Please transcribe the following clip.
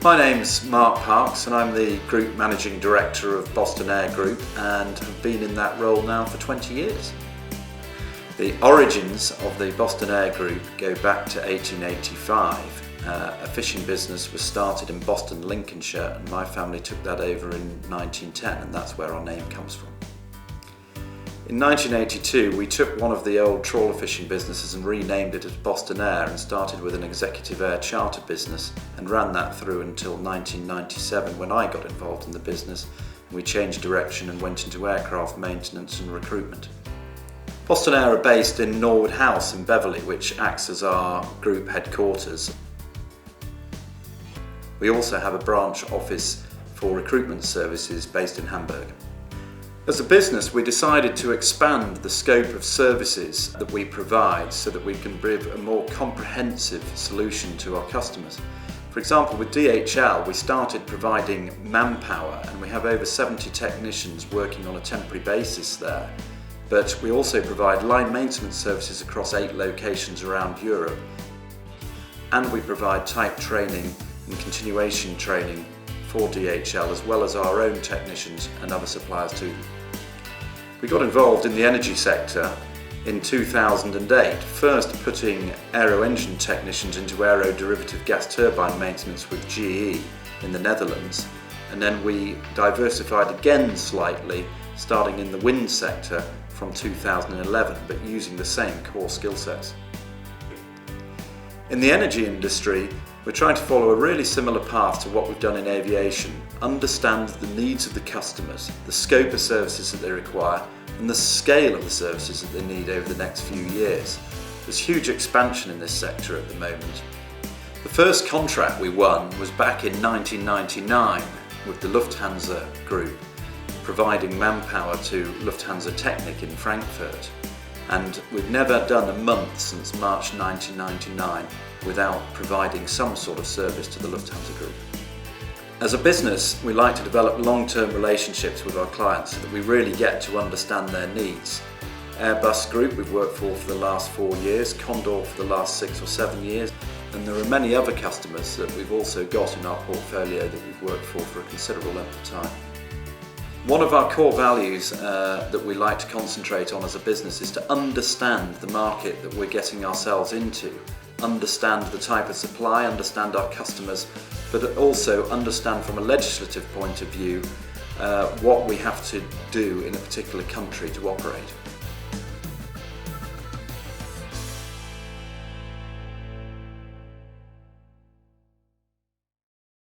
My name's Mark Parks and I'm the Group Managing Director of Boston Air Group and have been in that role now for 20 years. The origins of the Boston Air Group go back to 1885. A fishing business was started in Boston, Lincolnshire, and my family took that over in 1910, and that's where our name comes from. In 1982, we took one of the old trawler fishing businesses and renamed it as Boston Air and started with an executive air charter business and ran that through until 1997 when I got involved in the business and we changed direction and went into aircraft maintenance and recruitment. Boston Air are based in Norwood House in Beverley, which acts as our group headquarters. We also have a branch office for recruitment services based in Hamburg. As a business, we decided to expand the scope of services that we provide so that we can give a more comprehensive solution to our customers. For example, with DHL, we started providing manpower and we have over 70 technicians working on a temporary basis there. But we also provide line maintenance services across 8 locations around Europe. And we provide type training and continuation training for DHL as well as our own technicians and other suppliers to them. We got involved in the energy sector in 2008, first putting aero engine technicians into aeroderivative gas turbine maintenance with GE in the Netherlands, and then we diversified again slightly, starting in the wind sector from 2011, but using the same core skill sets. In the energy industry, we're trying to follow a really similar path to what we've done in aviation. Understand the needs of the customers, the scope of services that they require, and the scale of the services that they need over the next few years. There's huge expansion in this sector at the moment. The first contract we won was back in 1999 with the Lufthansa Group, providing manpower to Lufthansa Technik in Frankfurt. And we've never done a month since March 1999 without providing some sort of service to the Lufthansa Group. As a business, we like to develop long-term relationships with our clients so that we really get to understand their needs. Airbus Group we've worked for the last 4 years, Condor for the last 6 or 7 years, and there are many other customers that we've also got in our portfolio that we've worked for a considerable length of time. One of our core values that we like to concentrate on as a business is to understand the market that we're getting ourselves into, understand the type of supply, understand our customers, but also understand from a legislative point of view what we have to do in a particular country to operate.